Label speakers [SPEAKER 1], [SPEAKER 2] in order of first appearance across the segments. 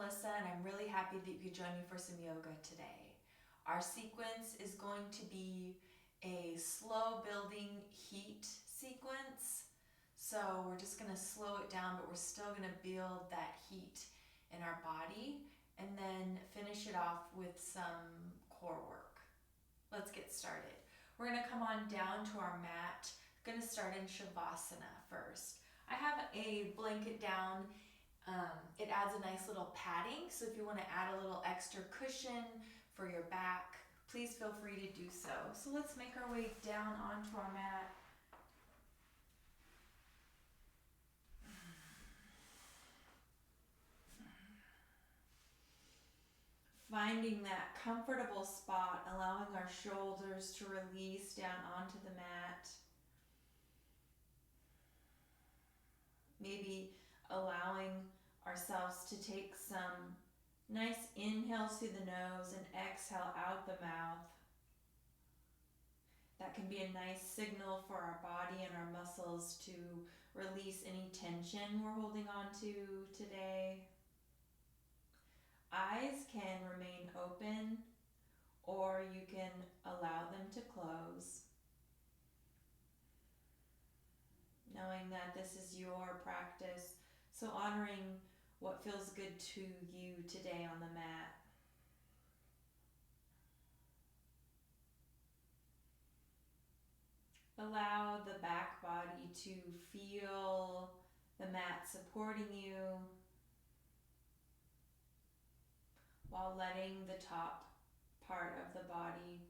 [SPEAKER 1] Melissa, and I'm really happy that you could join me for some yoga today. Our sequence is going to be a slow building heat sequence. So we're just going to slow it down, but we're still going to build that heat in our body and then finish it off with some core work. Let's get started. We're going to come on down to our mat. Going to start in Shavasana first. I have a blanket down. It adds a nice little padding, so if you want to add a little extra cushion for your back, please feel free to do so. So let's make our way down onto our mat. Finding that comfortable spot, allowing our shoulders to release down onto the mat. Maybe allowing ourselves to take some nice inhales through the nose and exhale out the mouth. That can be a nice signal for our body and our muscles to release any tension we're holding on to today. Eyes can remain open, or you can allow them to close, knowing that this is your practice, so honoring what feels good to you today on the mat. Allow the back body to feel the mat supporting you, while letting the top part of the body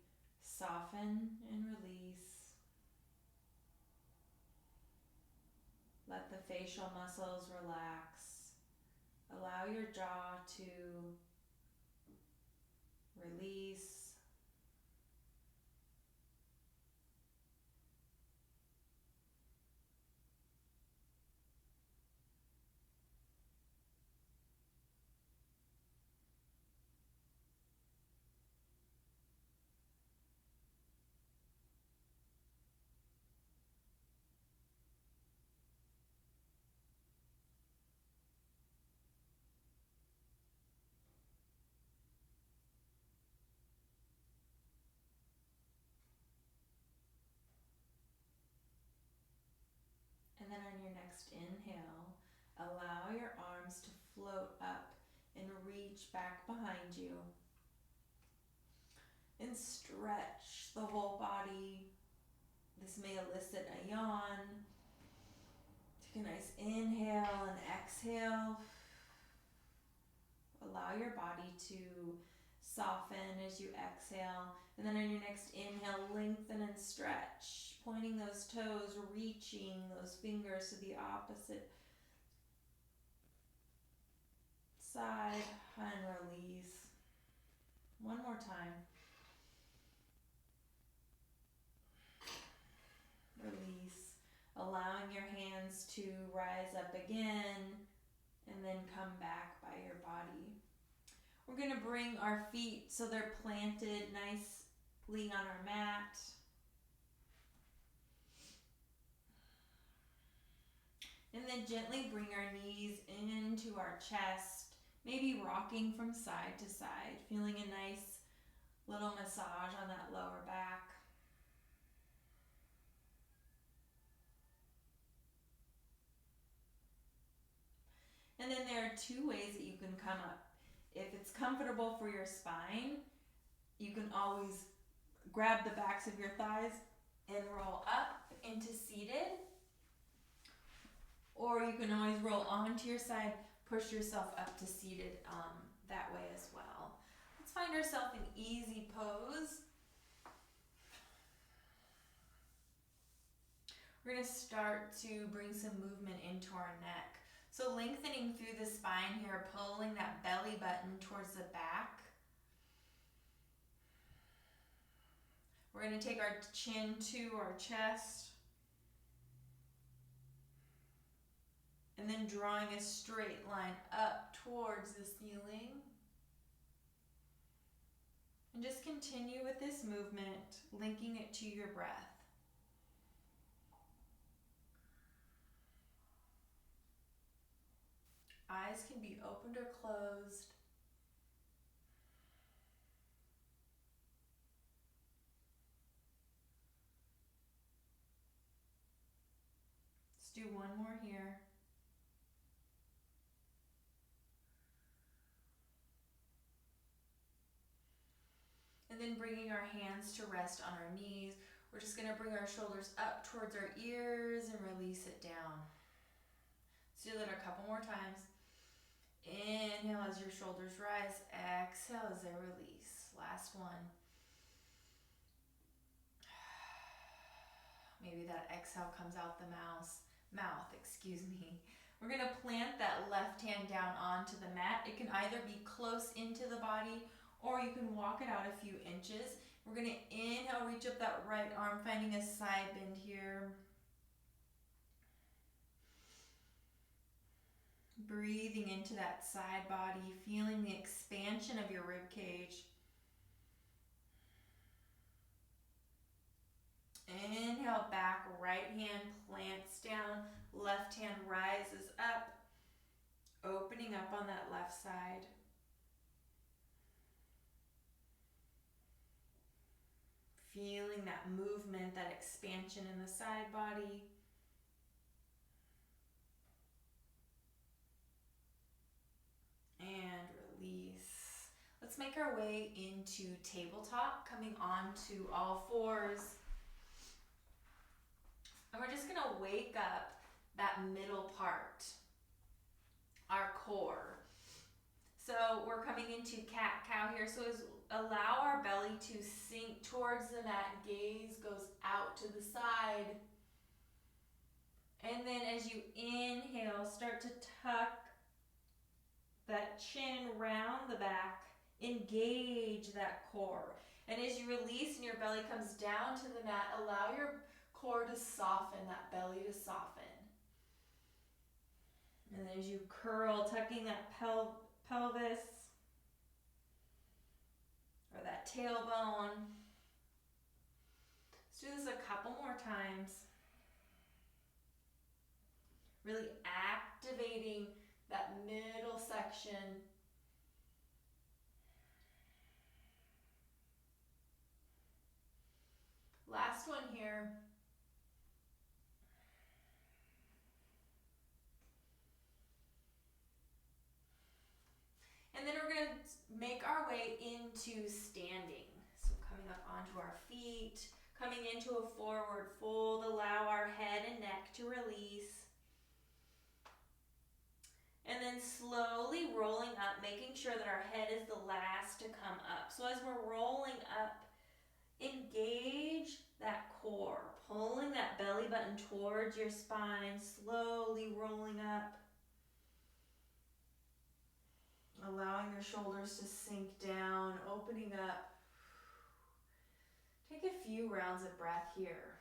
[SPEAKER 1] soften and release. Let the facial muscles relax. Allow your jaw to release. And then on your next inhale, allow your arms to float up and reach back behind you. And stretch the whole body. This may elicit a yawn. Take a nice inhale and exhale. Allow your body to soften as you exhale. And then on your next inhale, lengthen and stretch, pointing those toes, reaching those fingers to the opposite side, and release. One more time. Release, allowing your hands to rise up again and then come back by your body. We're going to bring our feet so they're planted nicely on our mat. And then gently bring our knees into our chest, maybe rocking from side to side, feeling a nice little massage on that lower back. And then there are two ways that you can come up. If it's comfortable for your spine, you can always grab the backs of your thighs and roll up into seated. Or you can always roll onto your side, push yourself up to seated that way as well. Let's find ourselves an easy pose. We're going to start to bring some movement into our neck. So lengthening through the spine here, pulling that belly button towards the back. We're going to take our chin to our chest. And then drawing a straight line up towards the ceiling. And just continue with this movement, linking it to your breath. Eyes eyes can be opened or closed. Let's do one more here. And then bringing our hands to rest on our knees. We're just going to bring our shoulders up towards our ears and release it down. Let's do that a couple more times. Inhale as your shoulders rise. Exhale as they release. Last one. Maybe that exhale comes out the mouth. We're going to plant that left hand down onto the mat. It can either be close into the body or you can walk it out a few inches. We're going to inhale, reach up that right arm, finding a side bend here. Breathing into that side body, feeling the expansion of your rib cage. Inhale back, right hand plants down, left hand rises up, opening up on that left side. Feeling that movement, that expansion in the side body. And release. Let's make our way into tabletop, coming onto all fours. And we're just gonna wake up that middle part, our core. So we're coming into cat-cow here. So allow our belly to sink towards the mat, gaze goes out to the side. And then as you inhale, start to tuck that chin round the back, engage that core. And as you release and your belly comes down to the mat, allow your core to soften, that belly to soften. And as you curl, tucking that pelvis or that tailbone. Let's do this a couple more times. Really activating that middle section. Last one here. And then we're going to make our way into standing. So coming up onto our feet, coming into a forward fold, allow our head and neck to release. And then slowly rolling up, making sure that our head is the last to come up. So as we're rolling up, engage that core, pulling that belly button towards your spine, slowly rolling up. Allowing your shoulders to sink down, opening up. Take a few rounds of breath here.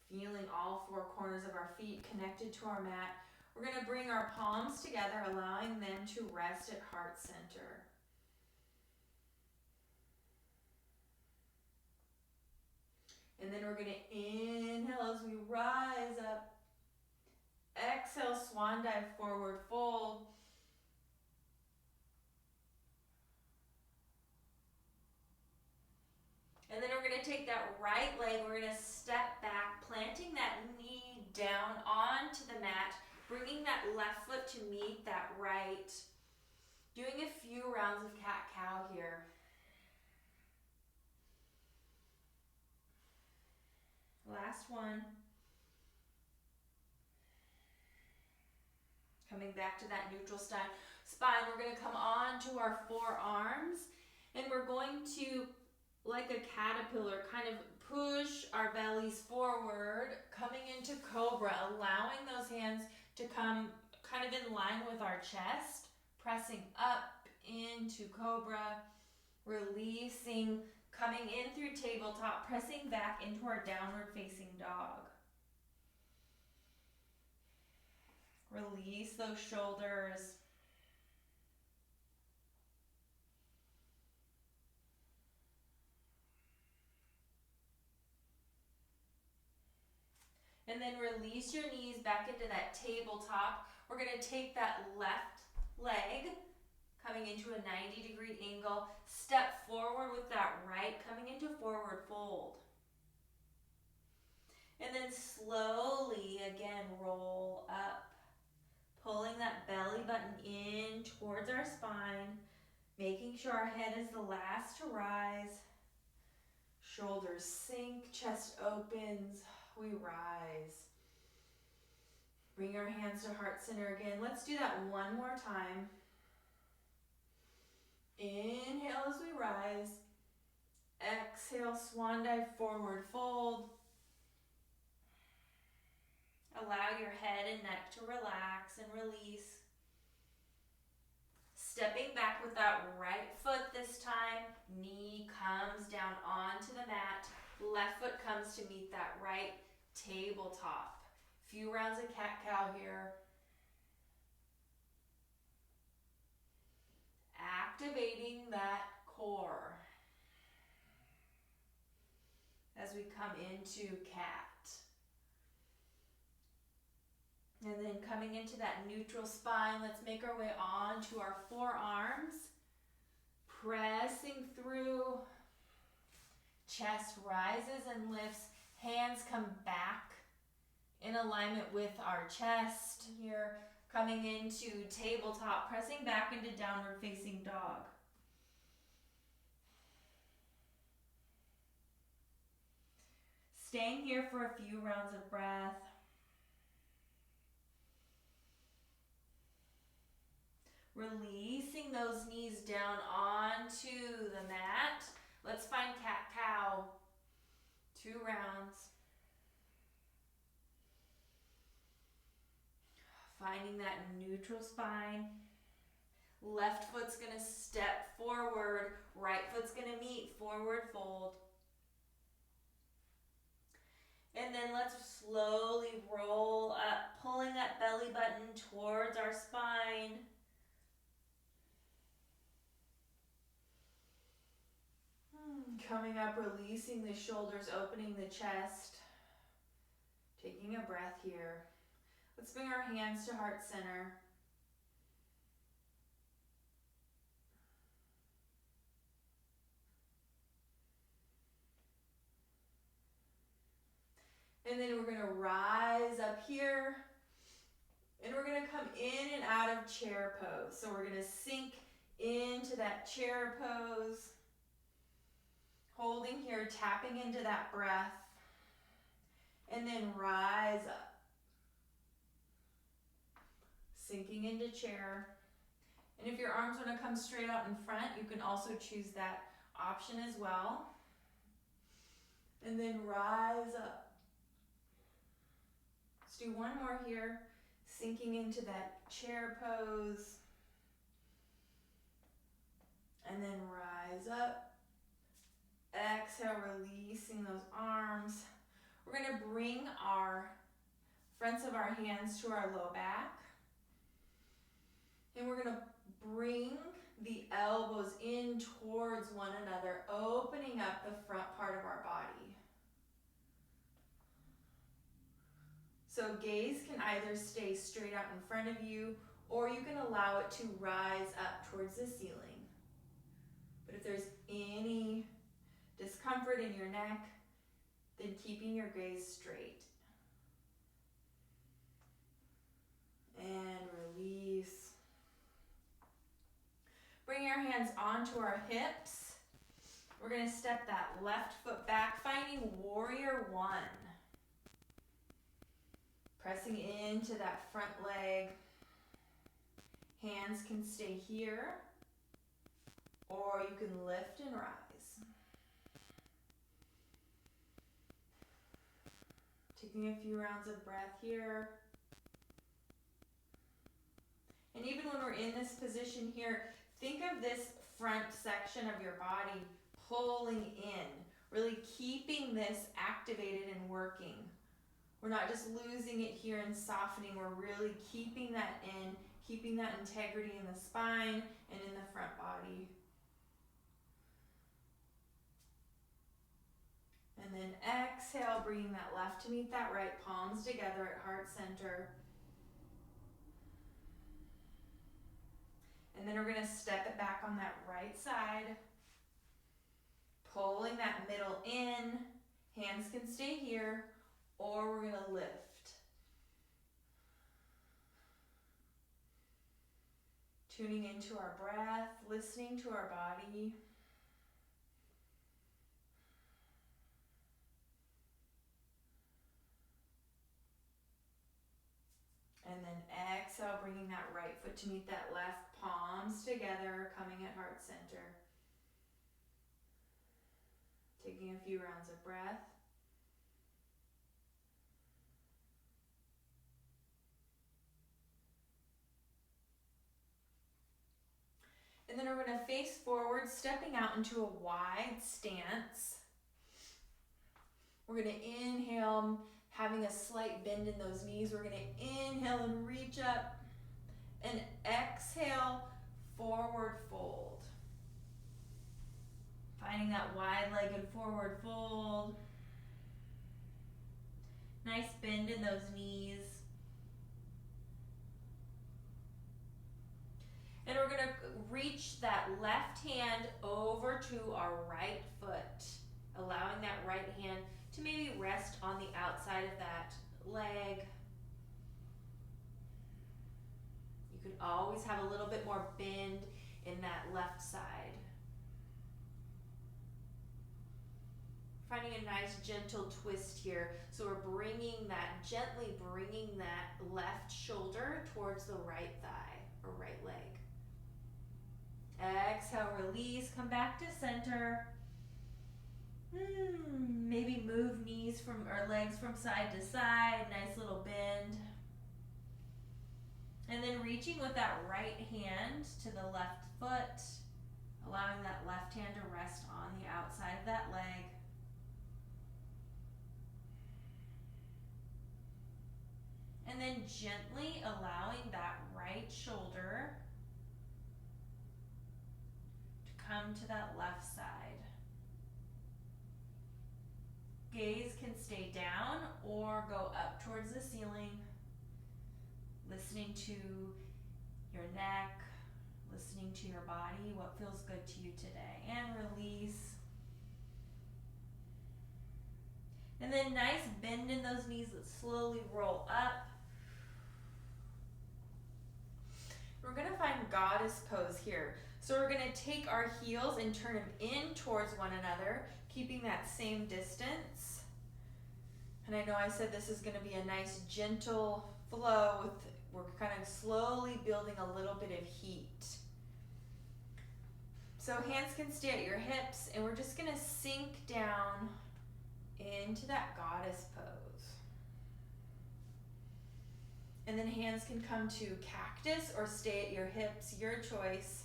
[SPEAKER 1] Feeling all four corners of our feet connected to our mat. We're going to bring our palms together, allowing them to rest at heart center. And then we're going to inhale as we rise up. Exhale, swan dive, forward fold. And then we're going to take that right leg, we're going to step back, planting that knee down onto the mat, bringing that left foot to meet that right. Doing a few rounds of cat-cow here. Last one. Coming back to that neutral spine, we're going to come on to our forearms, and we're going to, like a caterpillar, kind of push our bellies forward, coming into cobra, allowing those hands to come kind of in line with our chest, pressing up into cobra, releasing, coming in through tabletop, pressing back into our downward facing dog. Release those shoulders. And then release your knees back into that tabletop. We're gonna take that left leg, coming into a 90-degree angle, step forward with that right, coming into forward fold. And then slowly, again, roll up, pulling that belly button in towards our spine, making sure our head is the last to rise. Shoulders sink, chest opens, we rise. Bring our hands to heart center again. Let's do that one more time. Inhale as we rise. Exhale, swan dive, forward fold. Allow your head and neck to relax and release. Stepping back with that right foot this time. Knee comes down onto the mat. Left foot comes to meet that right tabletop. Few rounds of cat-cow here. Activating that core as we come into cat. And then coming into that neutral spine, let's make our way onto our forearms. Pressing through. Chest rises and lifts. Hands come back in alignment with our chest here. Coming into tabletop, pressing back into downward facing dog. Staying here for a few rounds of breath. Releasing those knees down onto the mat. Let's find cat-cow. 2 rounds. Finding that neutral spine. Left foot's gonna step forward. Right foot's gonna meet forward fold. And then let's slowly roll up, pulling that belly button towards our spine. Coming up, releasing the shoulders, opening the chest. Taking a breath here. Let's bring our hands to heart center. And then we're going to rise up here. And we're going to come in and out of chair pose. So we're going to sink into that chair pose. Holding here, tapping into that breath. And then rise up. Sinking into chair. And if your arms want to come straight out in front, you can also choose that option as well. And then rise up. Let's do one more here. Sinking into that chair pose. And then rise up. Exhale, releasing those arms. We're going to bring our fronts of our hands to our low back. And we're going to bring the elbows in towards one another, opening up the front part of our body. So gaze can either stay straight out in front of you, or you can allow it to rise up towards the ceiling. But if there's any discomfort in your neck, then keeping your gaze straight. And release. Bring our hands onto our hips. We're going to step that left foot back, finding warrior 1. Pressing into that front leg. Hands can stay here, or you can lift and rise. Taking a few rounds of breath here. And even when we're in this position here, think of this front section of your body pulling in, really keeping this activated and working. We're not just losing it here and softening, we're really keeping that in, keeping that integrity in the spine and in the front body. And then exhale, bringing that left to meet that right, palms together at heart center. And then we're going to step it back on that right side, pulling that middle in. Hands can stay here, or we're going to lift. Tuning into our breath, listening to our body. And then exhale, bringing that right foot to meet that left, palms together, coming at heart center. Taking a few rounds of breath. And then we're going to face forward, stepping out into a wide stance. We're going to inhale, having a slight bend in those knees. We're going to inhale and reach up, and exhale, forward fold. Finding that wide-legged forward fold. Nice bend in those knees. And we're going to reach that left hand over to our right foot, allowing that right hand to maybe rest on the outside of that leg. You could always have a little bit more bend in that left side. Finding a nice gentle twist here. So we're gently bringing that left shoulder towards the right thigh or right leg. Exhale, release, come back to center. Maybe move knees or legs from side to side, nice little bend. And then reaching with that right hand to the left foot, allowing that left hand to rest on the outside of that leg. And then gently allowing that right shoulder to come to that left side. Gaze can stay down or go up towards the ceiling. Listening to your neck, listening to your body, what feels good to you today. And release. And then nice bend in those knees that slowly roll up. We're going to find goddess pose here. So we're going to take our heels and turn them in towards one another, keeping that same distance. And I know I said this is going to be a nice gentle flow. We're kind of slowly building a little bit of heat. So hands can stay at your hips, and we're just going to sink down into that goddess pose. And then hands can come to cactus or stay at your hips, your choice.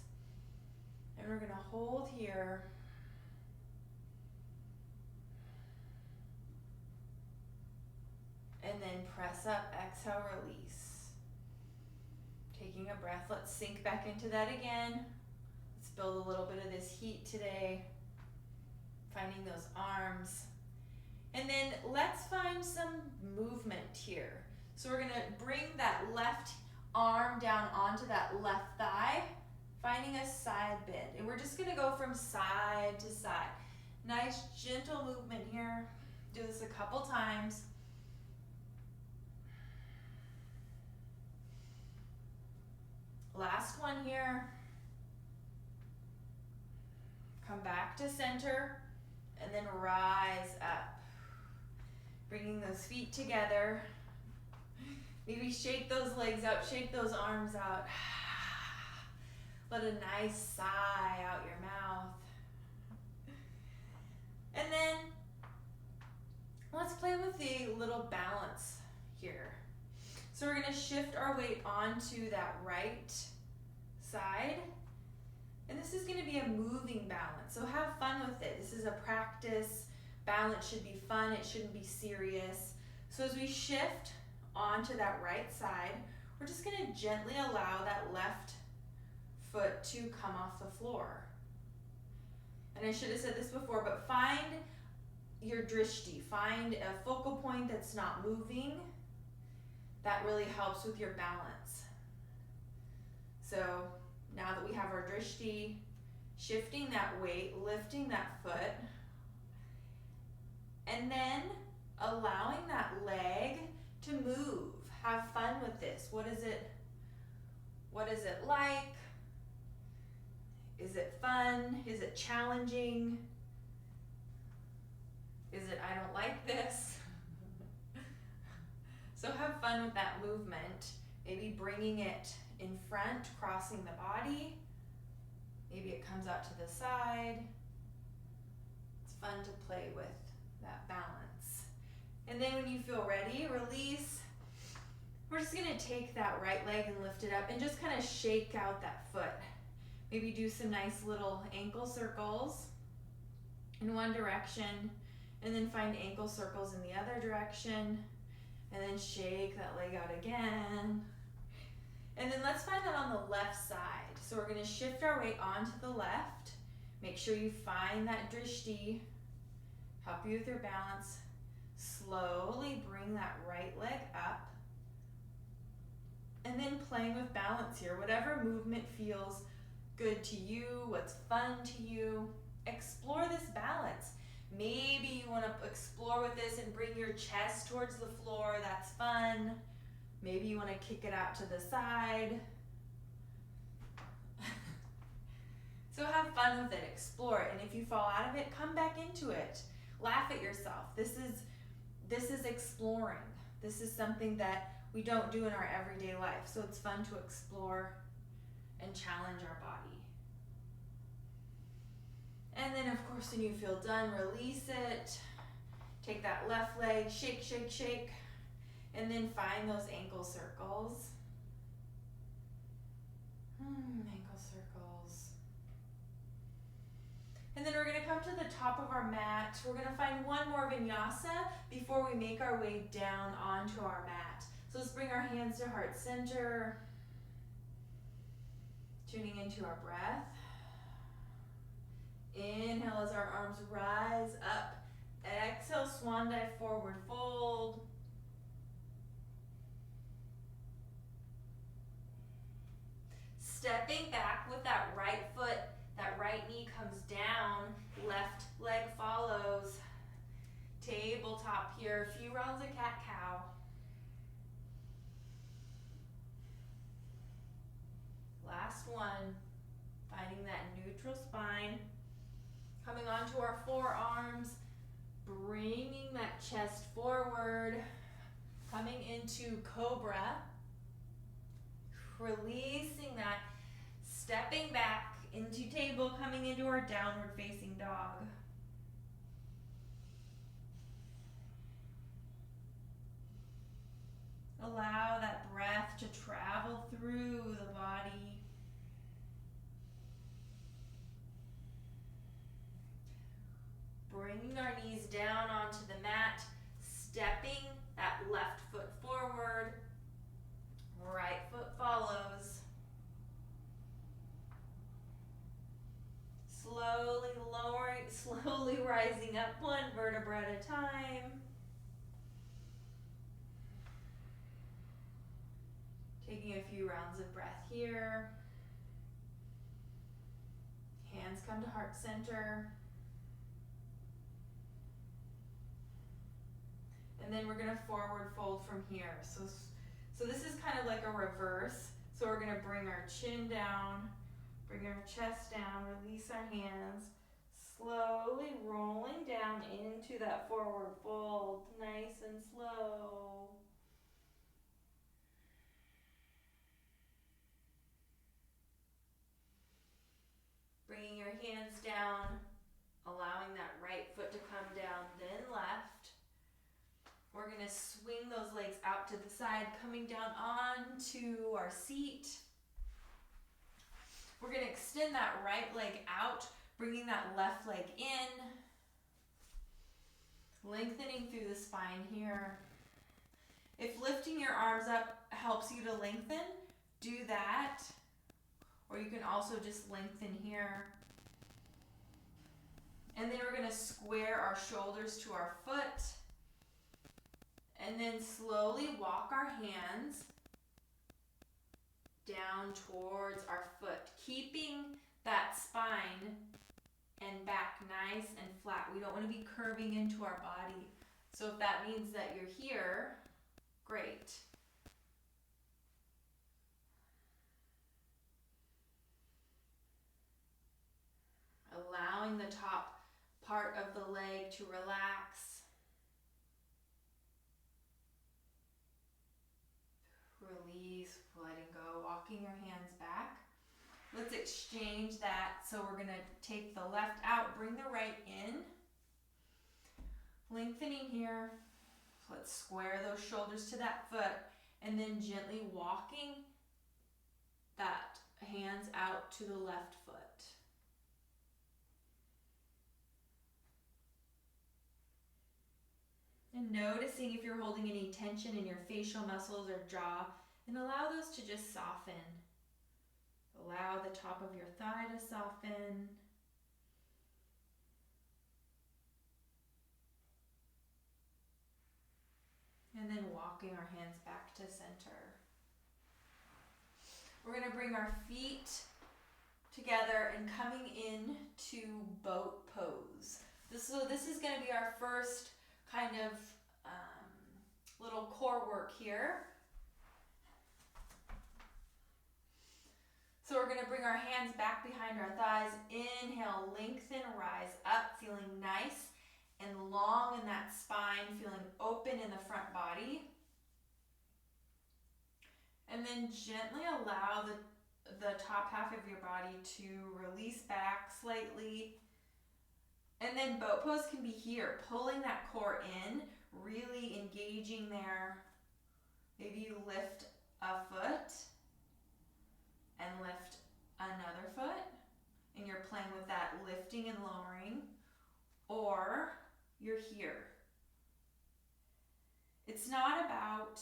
[SPEAKER 1] And we're going to hold here. And then press up, exhale, release. Taking a breath, let's sink back into that again. Let's build a little bit of this heat today. Finding those arms. And then let's find some movement here. So we're going to bring that left arm down onto that left thigh, finding a side bend. And we're just going to go from side to side. Nice gentle movement here. Do this a couple times. Last one here. Come back to center and then rise up. Bringing those feet together. Maybe shake those legs out, shake those arms out. Let a nice sigh out your mouth. And then let's play with the little balance here. So we're going to shift our weight onto that right side. And this is going to be a moving balance. So have fun with it. This is a practice. Balance should be fun. It shouldn't be serious. So as we shift onto that right side, we're just going to gently allow that left foot to come off the floor. And I should have said this before, but find your drishti. Find a focal point that's not moving. That really helps with your balance. So now that we have our drishti, shifting that weight, lifting that foot, and then allowing that leg to move. Have fun with this. What is it like? Is it fun? Is it challenging? Is it, I don't like this? So have fun with that movement. Maybe bringing it in front, crossing the body. Maybe it comes out to the side. It's fun to play with that balance. And then when you feel ready, release. We're just gonna take that right leg and lift it up and just kind of shake out that foot. Maybe do some nice little ankle circles in one direction, and then find ankle circles in the other direction, and then shake that leg out again. And then let's find that on the left side. So we're gonna shift our weight onto the left. Make sure you find that drishti. Help you with your balance. Slowly bring that right leg up. And then playing with balance here. Whatever movement feels good to you, what's fun to you, explore this balance. Maybe you want to explore with this and bring your chest towards the floor. That's fun. Maybe you want to kick it out to the side. So have fun with it, explore it, and if you fall out of it, come back into it. Laugh at yourself. This is exploring. This is something that we don't do in our everyday life, so it's fun to explore and challenge our body. And then of course when you feel done, release it. Take that left leg, shake, shake, shake, and then find those ankle circles. Ankle circles. And then we're gonna come to the top of our mat. We're gonna find one more vinyasa before we make our way down onto our mat. So let's bring our hands to heart center. Tuning into our breath. Inhale as our arms rise up. Exhale, swan dive, forward fold. Stepping back with that right foot, that right knee comes down, left leg follows. Tabletop here, a few rounds of cat-cow. Last one, finding that neutral spine. Coming onto our forearms, bringing that chest forward, coming into cobra, releasing that, stepping back into table, coming into our downward facing dog. Allow that breath to travel through the body. Bringing our knees down onto the mat, stepping that left foot forward, right foot follows. Slowly rising up one vertebra at a time. Taking a few rounds of breath here. Hands come to heart center. And then we're gonna forward fold from here. So this is kind of like a reverse. So we're gonna bring our chin down, bring our chest down, release our hands, slowly rolling down into that forward fold, nice and slow. Bringing your hands down, allowing that right foot to come down, then left. We're gonna swing those legs out to the side, coming down onto our seat. We're gonna extend that right leg out, bringing that left leg in. Lengthening through the spine here. If lifting your arms up helps you to lengthen, do that. Or you can also just lengthen here. And then we're gonna square our shoulders to our foot. And then slowly walk our hands down towards our foot, keeping that spine and back nice and flat. We don't want to be curving into our body. So if that means that you're here, great. Allowing the top part of the leg to relax. Release, letting go, walking your hands back. Let's exchange that. So we're gonna take the left out, bring the right in. Lengthening here. Let's square those shoulders to that foot and then gently walking that hands out to the left foot. And noticing if you're holding any tension in your facial muscles or jaw, and allow those to just soften. Allow the top of your thigh to soften. And then walking our hands back to center. We're going to bring our feet together and coming in to boat pose. This is going to be our first kind of little core work here. So we're going to bring our hands back behind our thighs. Inhale, lengthen, rise up, feeling nice and long in that spine, feeling open in the front body. And then gently allow the top half of your body to release back slightly. And then boat pose can be here, pulling that core in, really engaging there. Maybe you lift a foot and lift another foot, and you're playing with that lifting and lowering, or you're here. It's not about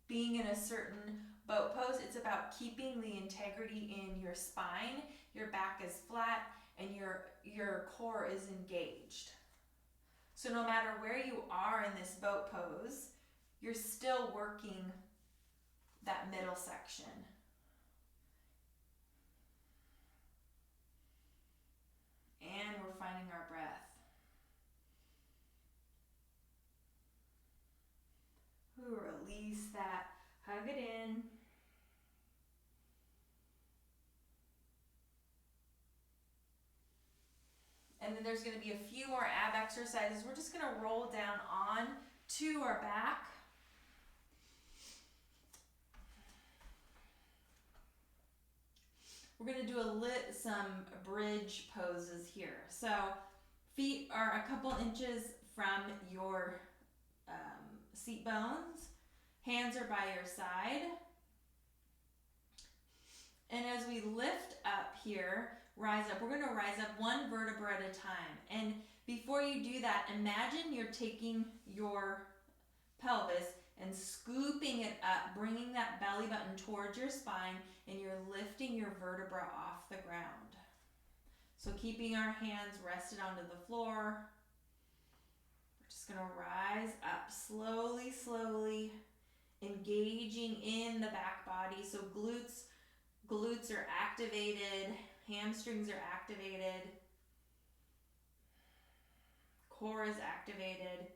[SPEAKER 1] being in a certain boat pose, it's about keeping the integrity in your spine, your back is flat, and your core is engaged. So no matter where you are in this boat pose, you're still working that middle section. And we're finding our breath. Release that, hug it in. And then there's going to be a few more ab exercises. We're just going to roll down on to our back. We're going to do some bridge poses here. So feet are a couple inches from your seat bones. Hands are by your side. And as we lift up here, rise up. We're going to rise up one vertebra at a time. And before you do that, imagine you're taking your pelvis and scooping it up, bringing that belly button towards your spine, and you're lifting your vertebra off the ground. So keeping our hands rested onto the floor. We're just going to rise up slowly, slowly, engaging in the back body. So glutes are activated, hamstrings are activated, core is activated,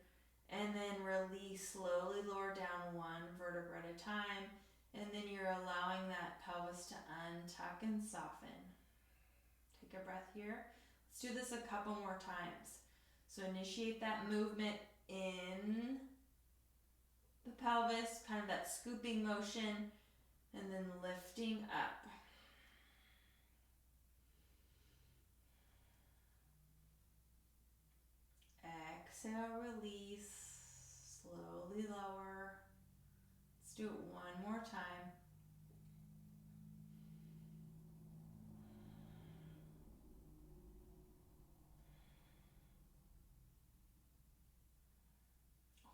[SPEAKER 1] and then release, slowly lower down one vertebra at a time, and then you're allowing that pelvis to untuck and soften. Take a breath here. Let's do this a couple more times. So initiate that movement in the pelvis, kind of that scooping motion, and then lifting up. Exhale, release, slowly lower. Let's do it one more time.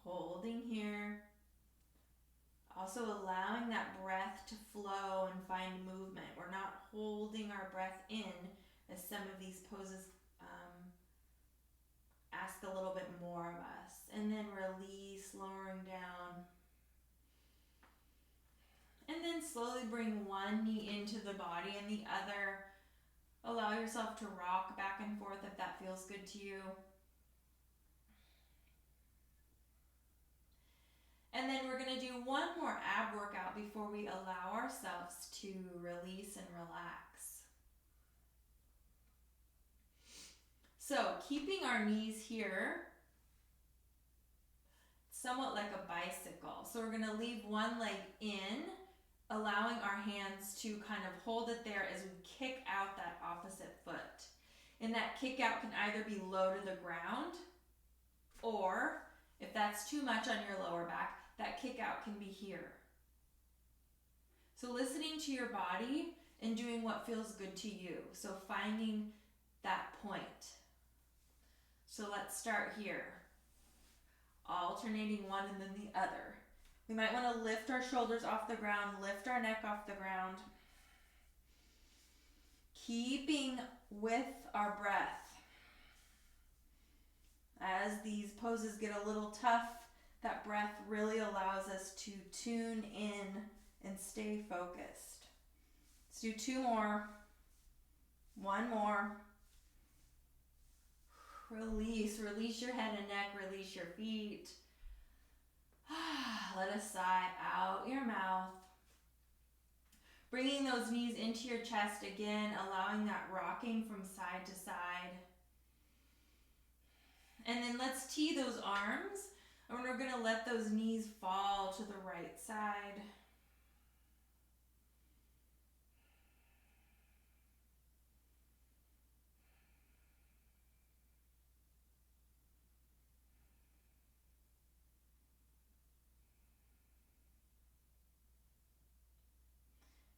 [SPEAKER 1] Holding here. Also allowing that breath to flow and find movement. We're not holding our breath in as some of these poses ask a little bit more of us. And then release, lowering down. And then slowly bring one knee into the body and the other. Allow yourself to rock back and forth if that feels good to you. And then we're going to do one more ab workout before we allow ourselves to release and relax. So keeping our knees here, somewhat like a bicycle. So we're going to leave one leg in, allowing our hands to kind of hold it there as we kick out that opposite foot. And that kick out can either be low to the ground, or if that's too much on your lower back, that kick out can be here. So listening to your body and doing what feels good to you. So finding that point. So let's start here. Alternating one and then the other. We might want to lift our shoulders off the ground, lift our neck off the ground. Keeping with our breath. As these poses get a little tough, that breath really allows us to tune in and stay focused. Let's do two more. One more. Release your head and neck, release your feet. Let us sigh out your mouth. Bringing those knees into your chest again, allowing that rocking from side to side. And then let's tee those arms, and we're going to let those knees fall to the right side.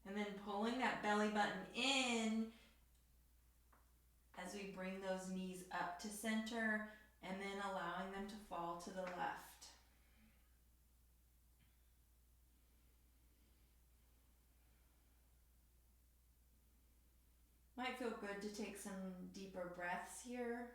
[SPEAKER 1] And then pulling that belly button in as we bring those knees up to center, and then allowing them to fall to the left. Might feel good to take some deeper breaths here.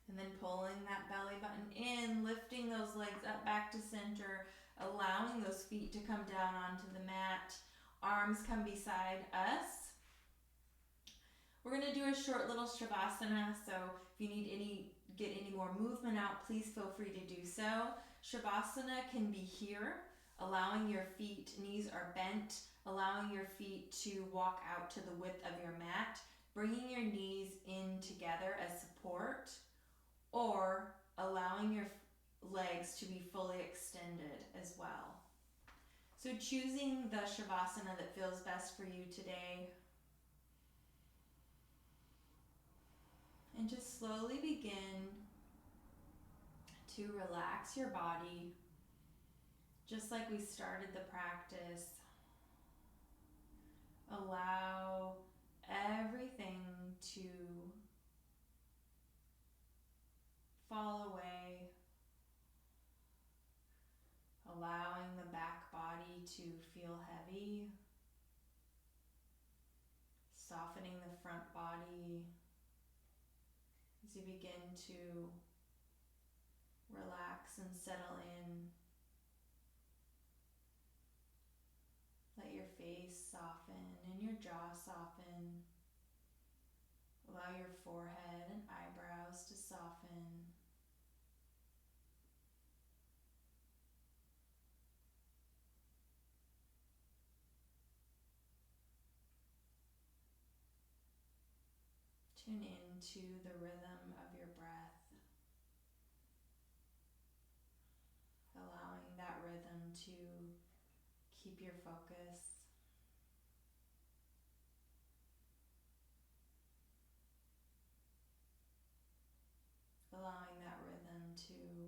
[SPEAKER 1] And then pulling that belly button in, lifting those legs up back to center, allowing those feet to come down onto the mat. Arms come beside us. We're going to do a short little Shavasana, so if you need get any more movement out, please feel free to do so. Shavasana can be here, allowing your feet, knees are bent, allowing your feet to walk out to the width of your mat, bringing your knees in together as support, or allowing your legs to be fully extended as well. So choosing the Shavasana that feels best for you today. And just slowly begin to relax your body, just like we started the practice. Allow everything to fall away, allowing the back body to feel heavy, softening the front body as you begin to relax and settle in. Let your face soften and your jaw soften. Allow your forehead and eyebrows to soften. Tune into the rhythm of your breath, allowing that rhythm to keep your focus. Allowing that rhythm to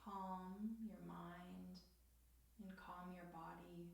[SPEAKER 1] calm your mind and calm your body.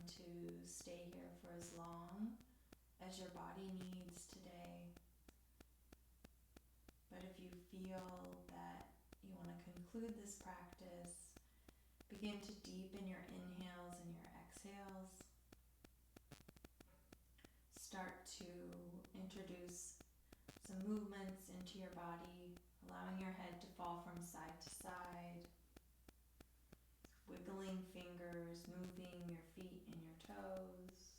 [SPEAKER 1] to stay here for as long as your body needs today. But if you feel that you want to conclude this practice, begin to deepen your inhales and your exhales. Start to introduce some movements into your body, allowing your head to fall from side to side, wiggling fingers, moving your feet and your toes.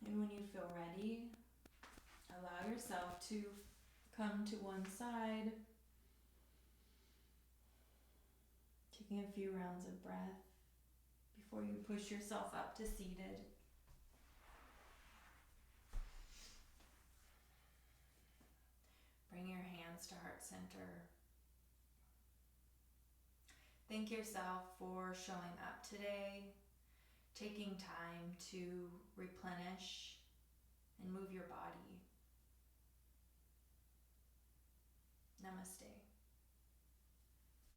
[SPEAKER 1] And when you feel ready, allow yourself to come to one side, taking a few rounds of breath before you push yourself up to seated. Bring your hands to heart center. Thank yourself for showing up today, taking time to replenish and move your body. Namaste.